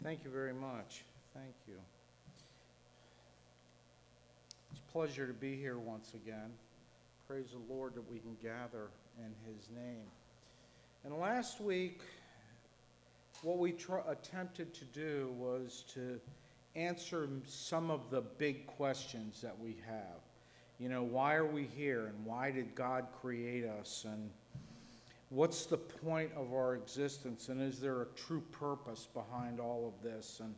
Thank you very much. Thank you. It's a pleasure to be here once again. Praise the Lord that we can gather in His name. And last week, what we attempted to do was to answer some of the big questions that we have. You know, why are we here, and why did God create us, and what's the point of our existence, and is there a true purpose behind all of this? And,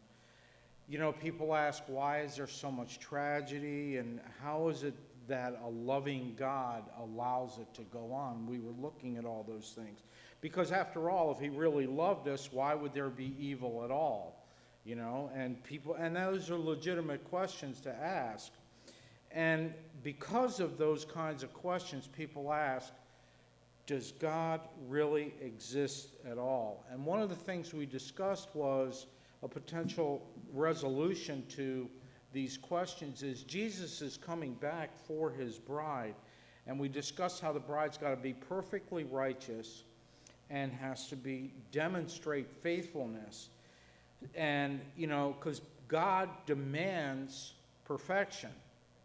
you know, people ask, why is there so much tragedy, and how is it that a loving God allows it to go on? We were looking at all those things. Because after all, if He really loved us, why would there be evil at all? You know, and those are legitimate questions to ask. And because of those kinds of questions, people ask, does God really exist at all? And one of the things we discussed was a potential resolution to these questions is Jesus is coming back for His bride. And we discussed how the bride's got to be perfectly righteous and has to demonstrate faithfulness. And, you know, because God demands perfection,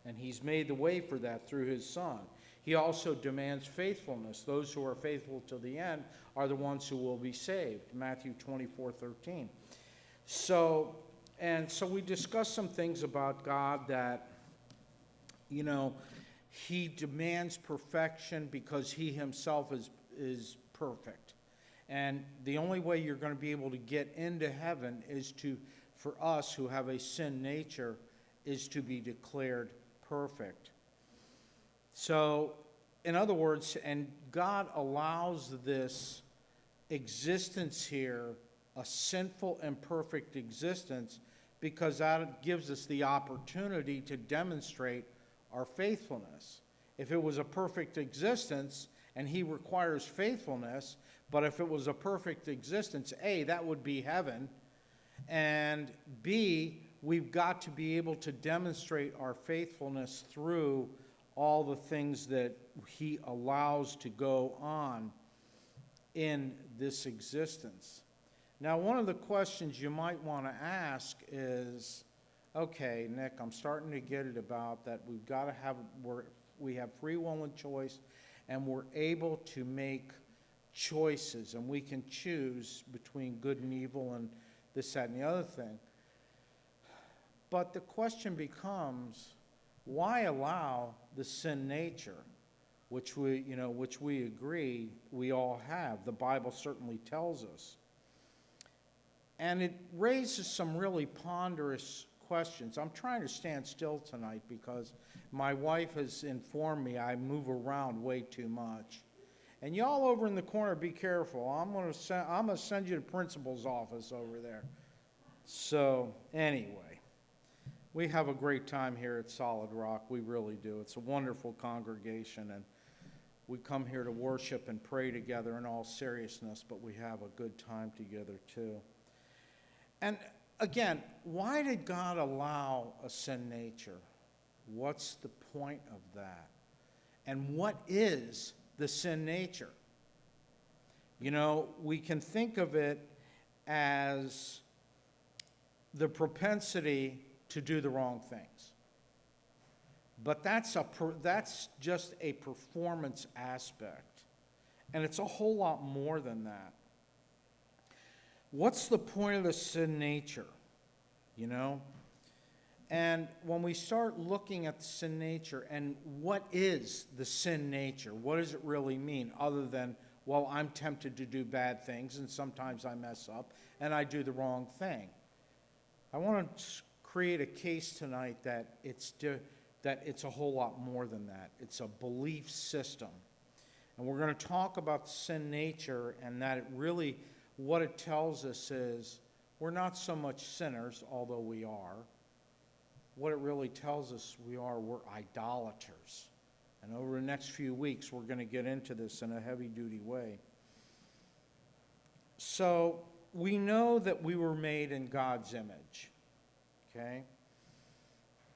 and He's made the way for that through His Son. He also demands faithfulness. Those who are faithful to the end are the ones who will be saved. Matthew 24:13. So we discussed some things about God that, you know, He demands perfection because He Himself is perfect. And the only way you're going to be able to get into heaven is for us who have a sin nature, is to be declared perfect. So, in other words, and God allows this existence here, a sinful and perfect existence, because that gives us the opportunity to demonstrate our faithfulness. If it was a perfect existence and He requires faithfulness, but if it was a perfect existence, A, that would be heaven, and B, we've got to be able to demonstrate our faithfulness through all the things that He allows to go on in this existence. Now, one of the questions you might want to ask is, okay, Nick, I'm starting to get it about that we have free will and choice, and we're able to make choices, and we can choose between good and evil and this, that, and the other thing. But the question becomes, why allow the sin nature, which we agree we all have? The Bible certainly tells us. And it raises some really ponderous questions. I'm trying to stand still tonight because my wife has informed me I move around way too much. And y'all over in the corner, be careful. I'm going to send you to the principal's office over there. So, anyway, we have a great time here at Solid Rock. We really do. It's a wonderful congregation, and we come here to worship and pray together in all seriousness, but we have a good time together too. And again, why did God allow a sin nature? What's the point of that? And what is the sin nature? You know, we can think of it as the propensity to do the wrong things. But that's just a performance aspect. And it's a whole lot more than that. What's the point of the sin nature? You know? And when we start looking at the sin nature and what is the sin nature, what does it really mean other than, well, I'm tempted to do bad things and sometimes I mess up and I do the wrong thing. I want to create a case tonight that it's a whole lot more than that. It's a belief system. And we're going to talk about the sin nature, and that what it tells us is we're not so much sinners, although we are. What it really tells us we're idolaters. And over the next few weeks, we're going to get into this in a heavy-duty way. So we know that we were made in God's image. Okay?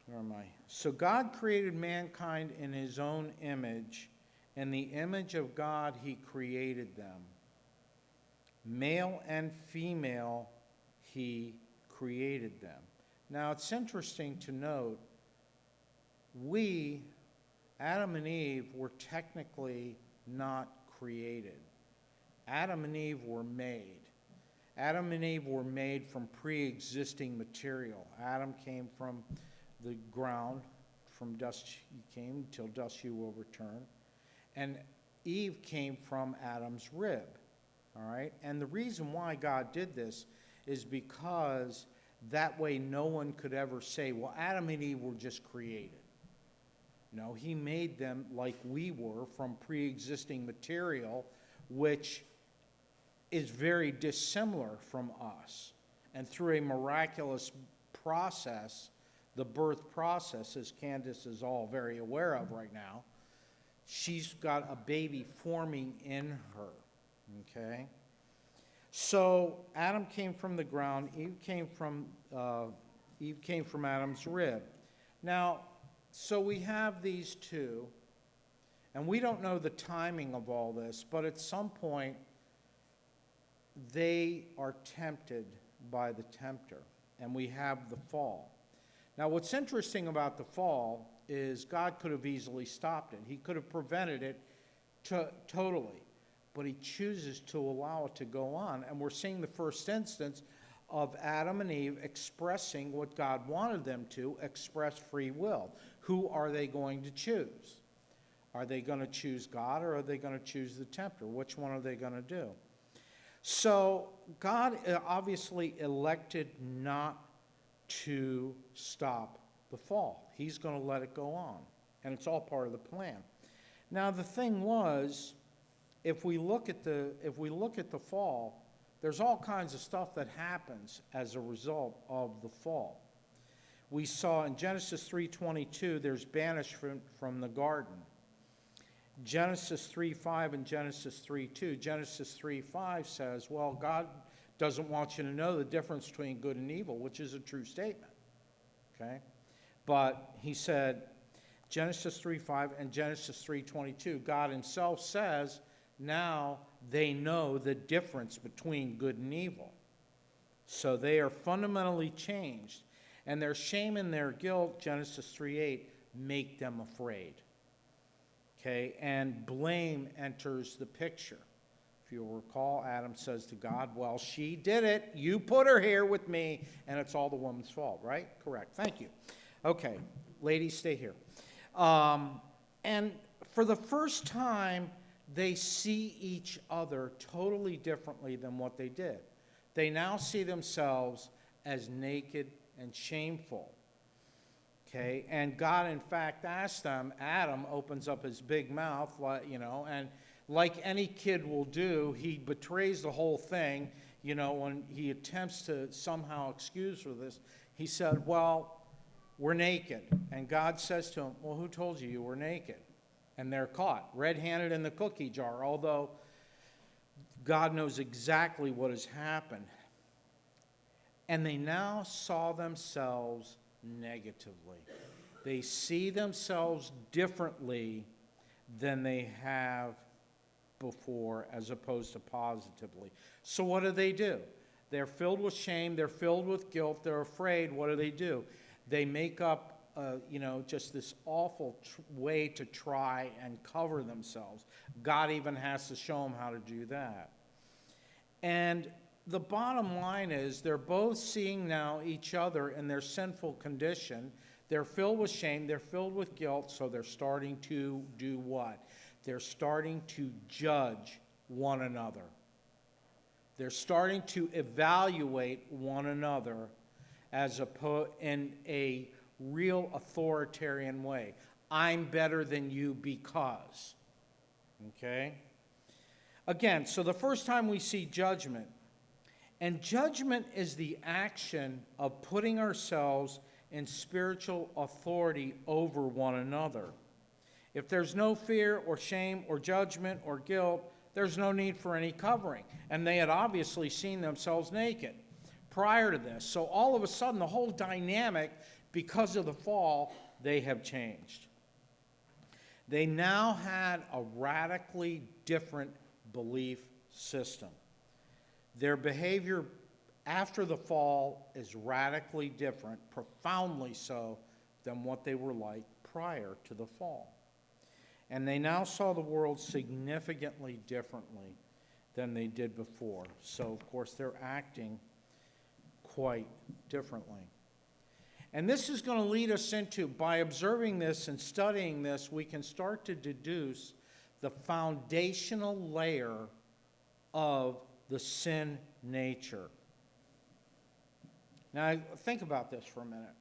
Where am I? So God created mankind in His own image. In the image of God, He created them. Male and female, He created them. Now, it's interesting to note, Adam and Eve, were technically not created. Adam and Eve were made. Adam and Eve were made from pre-existing material. Adam came from the ground, from dust you came, till dust you will return. And Eve came from Adam's rib, all right? And the reason why God did this is because that way no one could ever say, well, Adam and Eve were just created. No, he made them like we were, from pre-existing material, which is very dissimilar from us. And through a miraculous process, the birth process, as Candace is all very aware of right now, she's got a baby forming in her, okay? So Adam came from the ground, Eve came from Adam's rib. Now, so we have these two, and we don't know the timing of all this, but at some point, they are tempted by the tempter, and we have the fall. Now, what's interesting about the fall is God could have easily stopped it. He could have prevented it totally, but he chooses to allow it to go on. And we're seeing the first instance of Adam and Eve expressing what God wanted them to, express free will. Who are they going to choose? Are they going to choose God, or are they going to choose the tempter? Which one are they going to do? So God obviously elected not to stop the fall. He's going to let it go on, and it's all part of the plan. Now, the thing was, if we look at the fall, there's all kinds of stuff that happens as a result of the fall. We saw in Genesis 3:22, there's banishment from the garden. Genesis 3:5 and Genesis 3:2. Genesis 3:5 says, well, God doesn't want you to know the difference between good and evil, which is a true statement, okay? But he said, Genesis 3:5 and Genesis 3:22, God himself says, now they know the difference between good and evil. So they are fundamentally changed. And their shame and their guilt, Genesis 3:8, make them afraid. Okay, and blame enters the picture. If you'll recall, Adam says to God, well, she did it. You put her here with me, and it's all the woman's fault, right? Correct. Thank you. Okay, ladies, stay here. And for the first time, they see each other totally differently than what they did. They now see themselves as naked and shameful. Okay, and God, in fact, asked them, Adam opens up his big mouth, and like any kid will do, he betrays the whole thing, when he attempts to somehow excuse for this. He said, well, we're naked. And God says to him, well, who told you were naked? And they're caught, red-handed in the cookie jar, although God knows exactly what has happened. And they now saw themselves negatively. They see themselves differently than they have before, as opposed to positively. So what do? They're filled with shame, they're filled with guilt, they're afraid. What do? They make up just this awful way to try and cover themselves. God even has to show them how to do that. And the bottom line is, they're both seeing now each other in their sinful condition. They're filled with shame, they're filled with guilt, so they're starting to do what? They're starting to judge one another. They're starting to evaluate one another in a real authoritarian way. I'm better than you because. Okay? Again, so the first time we see judgment, and judgment is the action of putting ourselves in spiritual authority over one another. If there's no fear or shame or judgment or guilt, there's no need for any covering. And they had obviously seen themselves naked prior to this. So all of a sudden, the whole dynamic, because of the fall, they have changed. They now had a radically different belief system. Their behavior after the fall is radically different, profoundly so, than what they were like prior to the fall. And they now saw the world significantly differently than they did before. So, of course, they're acting quite differently. And this is going to lead us into, by observing this and studying this, we can start to deduce the foundational layer of the sin nature. Now, think about this for a minute.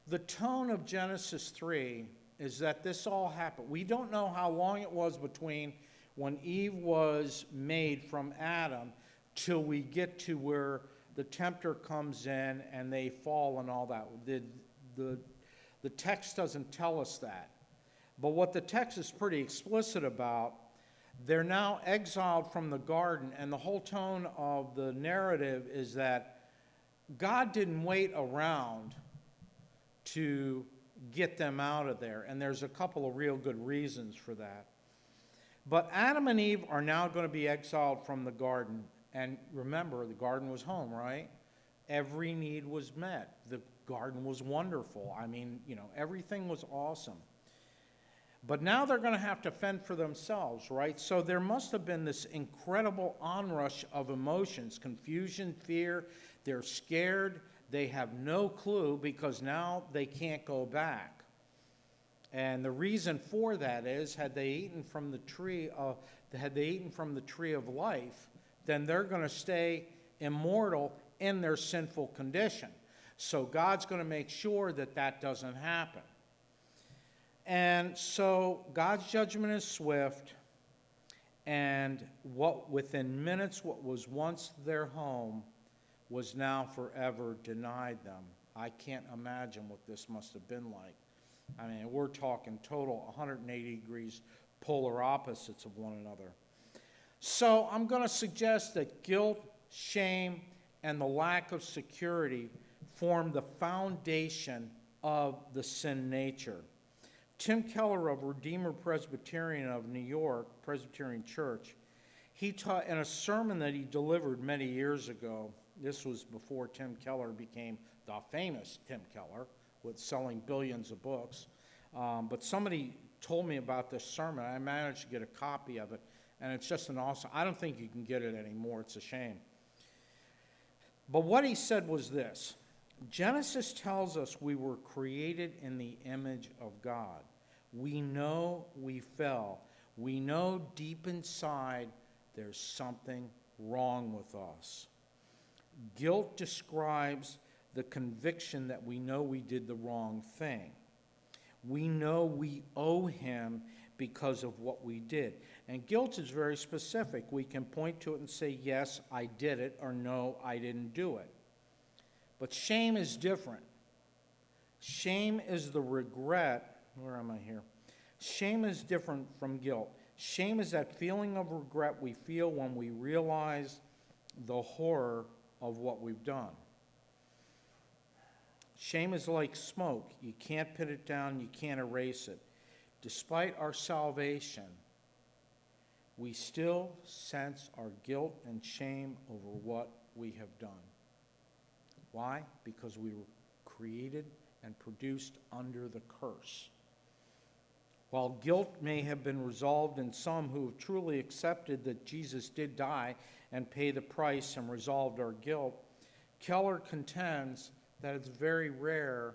The tone of Genesis 3 is that this all happened. We don't know how long it was between when Eve was made from Adam till we get to where the tempter comes in and they fall and all that. The text doesn't tell us that. But what the text is pretty explicit about, they're now exiled from the garden, and the whole tone of the narrative is that God didn't wait around to get them out of there, and there's a couple of real good reasons for that. But Adam and Eve are now going to be exiled from the garden, and remember, the garden was home, right? Every need was met. The garden was wonderful. I mean, everything was awesome. But now they're going to have to fend for themselves, right? So there must have been this incredible onrush of emotions, confusion, fear. They're scared. They have no clue because now they can't go back. And the reason for that is, had they eaten from the tree of life, then they're going to stay immortal in their sinful condition. So God's going to make sure that that doesn't happen. And so God's judgment is swift, and within minutes what was once their home was now forever denied them. I can't imagine what this must have been like. I mean, we're talking total 180 degrees polar opposites of one another. So I'm going to suggest that guilt, shame, and the lack of security form the foundation of the sin nature. Tim Keller of Redeemer Presbyterian of New York, Presbyterian Church, he taught in a sermon that he delivered many years ago. This was before Tim Keller became the famous Tim Keller, with selling billions of books. But somebody told me about this sermon. I managed to get a copy of it, and it's just an awesome. I don't think you can get it anymore. It's a shame. But what he said was this: Genesis tells us we were created in the image of God. We know we fell. We know deep inside there's something wrong with us. Guilt describes the conviction that we know we did the wrong thing. We know we owe him because of what we did. And guilt is very specific. We can point to it and say, yes, I did it, or no, I didn't do it. But shame is different. Shame is the regret. Where am I here? Shame is different from guilt. Shame is that feeling of regret we feel when we realize the horror of what we've done. Shame is like smoke. You can't put it down. You can't erase it. Despite our salvation, we still sense our guilt and shame over what we have done. Why? Because we were created and produced under the curse. While guilt may have been resolved in some who have truly accepted that Jesus did die and pay the price and resolved our guilt, Keller contends that it's very rare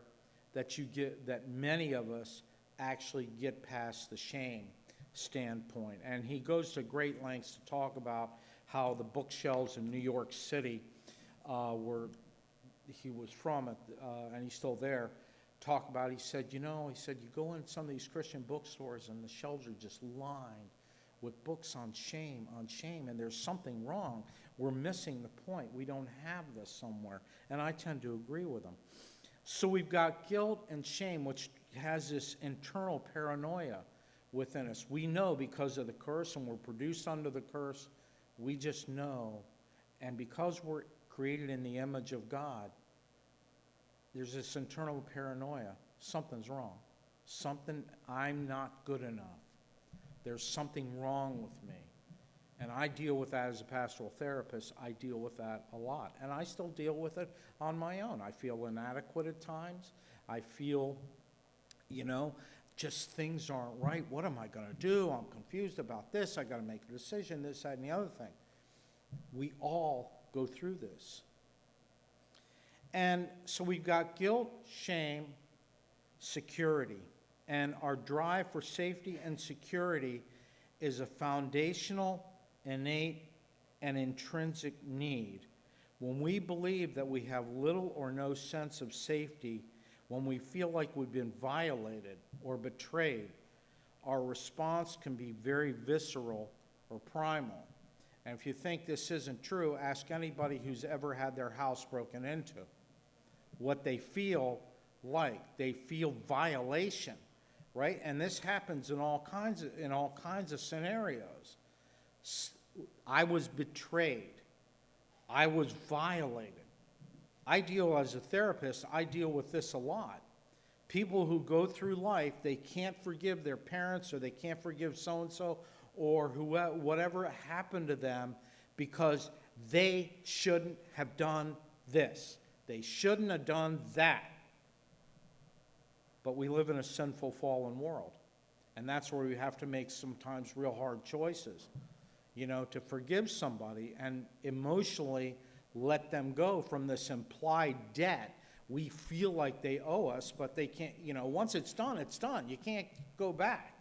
that many of us actually get past the shame standpoint. And he goes to great lengths to talk about how the bookshelves in New York City, where he was from, and he's still there, talk about, he said, you go in some of these Christian bookstores and the shelves are just lined with books on shame, and there's something wrong. We're missing the point. We don't have this somewhere. And I tend to agree with him. So we've got guilt and shame, which has this internal paranoia within us. We know because of the curse, and we're produced under the curse, we just know. And because we're created in the image of God, there's this internal paranoia. Something's wrong. I'm not good enough. There's something wrong with me. And I deal with that as a pastoral therapist. I deal with that a lot. And I still deal with it on my own. I feel inadequate at times. I feel, just things aren't right. What am I going to do? I'm confused about this. I got to make a decision, this, that, and the other thing. We all go through this. And so we've got guilt, shame, security. And our drive for safety and security is a foundational, innate, and intrinsic need. When we believe that we have little or no sense of safety, when we feel like we've been violated or betrayed, our response can be very visceral or primal. And if you think this isn't true, ask anybody who's ever had their house broken into. What they feel like. They feel violation, right? And this happens in all kinds of scenarios. I was betrayed. I was violated. As a therapist, I deal with this a lot. People who go through life, they can't forgive their parents, or they can't forgive so-and-so, or whatever happened to them, because they shouldn't have done this. They shouldn't have done that. But we live in a sinful, fallen world. And that's where we have to make sometimes real hard choices, to forgive somebody and emotionally let them go from this implied debt. We feel like they owe us, but they can't, once it's done, it's done. You can't go back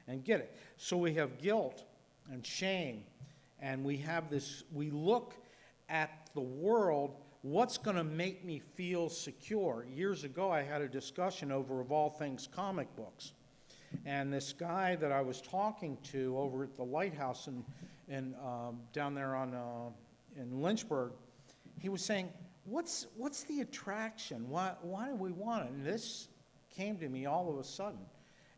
and get it. So we have guilt and shame, and we look at the world. What's going to make me feel secure? Years ago, I had a discussion over, of all things, comic books. And this guy that I was talking to over at the lighthouse in down there in Lynchburg, he was saying, what's the attraction? Why do we want it? And this came to me all of a sudden.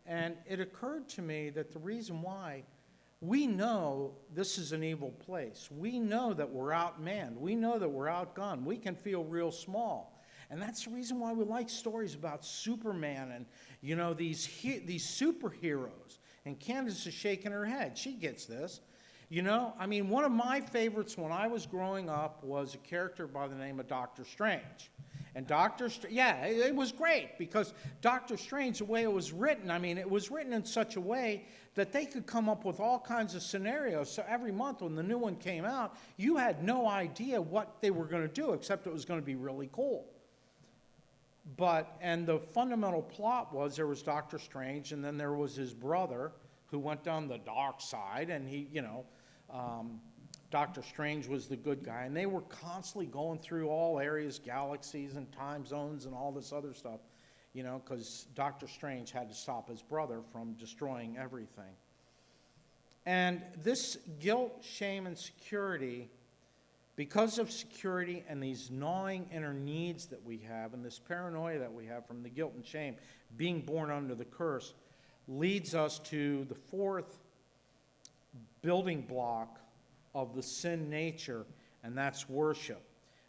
And it occurred to me that the reason why, we know this is an evil place. We know that we're outmanned. We know that we're outgunned. We can feel real small. And that's the reason why we like stories about Superman and, these superheroes. And Candace is shaking her head. She gets this. One of my favorites when I was growing up was a character by the name of Dr. Strange. And it was great, because Dr. Strange, the way it was written, it was written in such a way that they could come up with all kinds of scenarios. So every month when the new one came out, you had no idea what they were going to do, except it was going to be really cool. And the fundamental plot was, there was Dr. Strange, and then there was his brother who went down the dark side, and Dr. Strange was the good guy, and they were constantly going through all areas, galaxies and time zones and all this other stuff, because Dr. Strange had to stop his brother from destroying everything. And this guilt, shame, and security, because of security and these gnawing inner needs that we have, and this paranoia that we have from the guilt and shame being born under the curse, leads us to the fourth building block of the sin nature, and that's worship.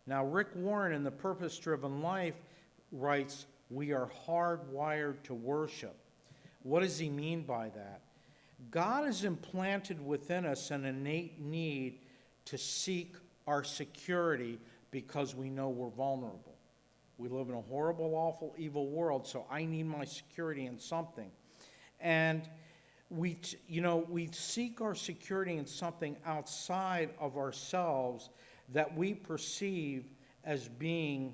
Now, Rick Warren in The Purpose-Driven Life writes, we are hardwired to worship. What does he mean by that? God has implanted within us an innate need to seek our security because we know we're vulnerable. We live in a horrible, awful, evil world, so I need my security in something. And we seek our security in something outside of ourselves that we perceive as being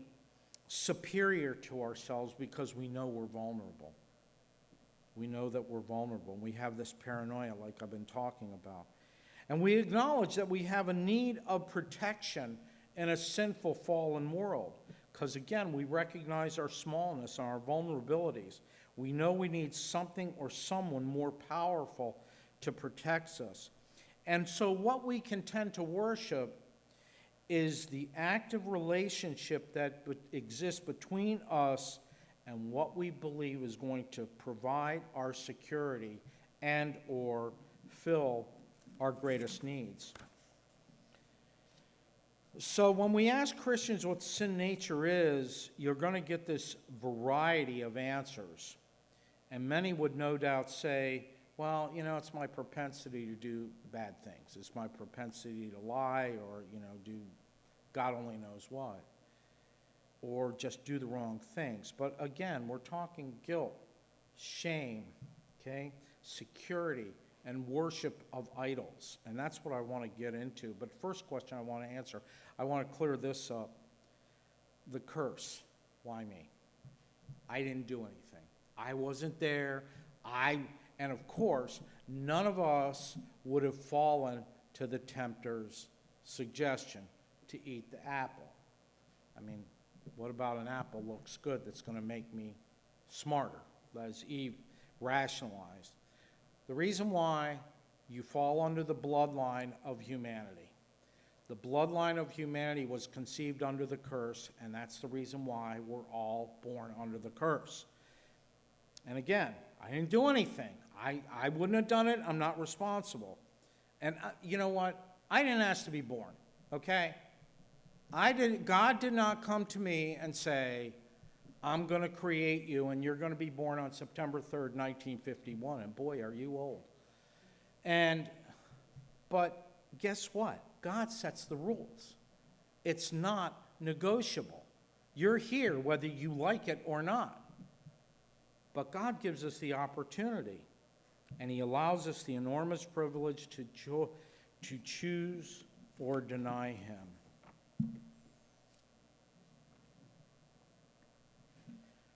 superior to ourselves, because we know we're vulnerable. We know that we're vulnerable. We have this paranoia like I've been talking about. And we acknowledge that we have a need of protection in a sinful, fallen world. Because again, we recognize our smallness and our vulnerabilities. We know we need something or someone more powerful to protect us. And so what we can tend to worship is the active relationship that exists between us and what we believe is going to provide our security and or fill our greatest needs. So when we ask Christians what sin nature is, you're going to get this variety of answers. And many would no doubt say well, it's my propensity to do bad things. It's my propensity to lie or, do God only knows what. Or just do the wrong things. But again, we're talking guilt, shame, okay, security, and worship of idols. And that's what I want to get into. But first question I want to answer, I want to clear this up. The curse. Why me? I didn't do anything. I wasn't there. And of course, none of us would have fallen to the tempter's suggestion to eat the apple. I mean, what about an apple looks good that's going to make me smarter, as Eve rationalized? The reason why you fall under the bloodline of humanity. The bloodline of humanity was conceived under the curse, and that's the reason why we're all born under the curse. And again, I didn't do anything. I wouldn't have done it. I'm not responsible. And you know what? I didn't ask to be born, okay? God did not come to me and say, I'm going to create you, and you're going to be born on September 3rd, 1951. And boy, are you old. But guess what? God sets the rules. It's not negotiable. You're here whether you like it or not. But God gives us the opportunity, and He allows us the enormous privilege to choose or deny Him.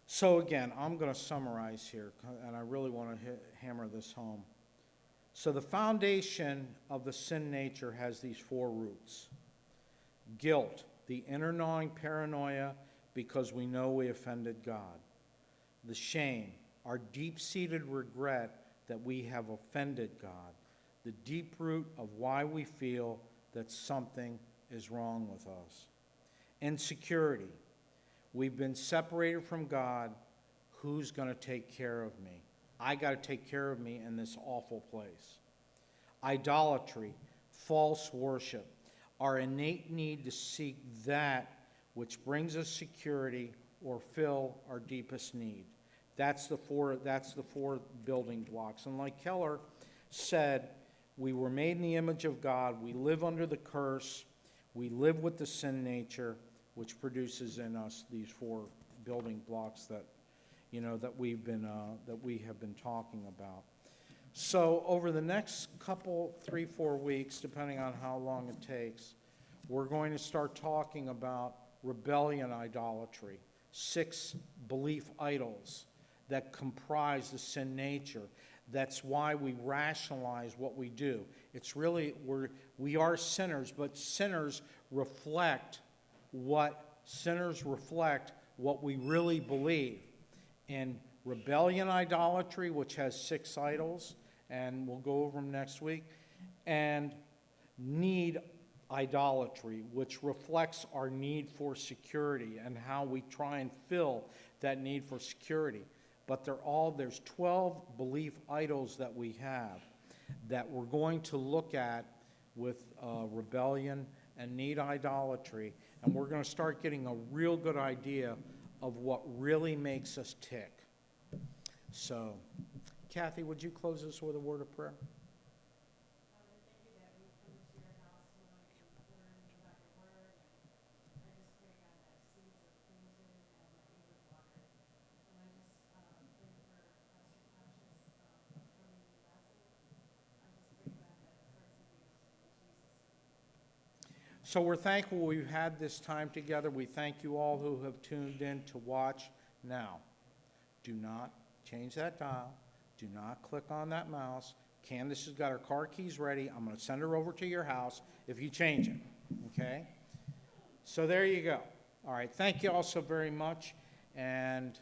So again, I'm going to summarize here, and I really want to hammer this home. So the foundation of the sin nature has these four roots. Guilt, the inner gnawing paranoia because we know we offended God. The shame, our deep-seated regret that we have offended God. The deep root of why we feel that something is wrong with us. Insecurity, we've been separated from God. Who's going to take care of me? I got to take care of me in this awful place. Idolatry, false worship, our innate need to seek that which brings us security or fill our deepest need. That's the four building blocks. And like Keller said, we were made in the image of God. We live under the curse. We live with the sin nature, which produces in us these four building blocks that we have been talking about. So over the next 3-4 weeks, depending on how long it takes, we're going to start talking about rebellion idolatry, 6 belief idols that comprise the sin nature. That's why we rationalize what we do. It's really, we are sinners, but sinners reflect what we really believe. In rebellion idolatry, which has 6 idols, and we'll go over them next week, and need idolatry, which reflects our need for security and how we try and fill that need for security. But there's 12 belief idols that we have that we're going to look at with rebellion and need idolatry, and we're going to start getting a real good idea of what really makes us tick. So, Kathy, would you close us with a word of prayer? So we're thankful we've had this time together. We thank you all who have tuned in to watch. Now, do not change that dial. Do not click on that mouse. Candace has got her car keys ready. I'm going to send her over to your house if you change it, okay? So there you go. All right, thank you all so very much. And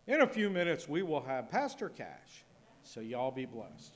in a few minutes, we will have Pastor Cash. So y'all be blessed.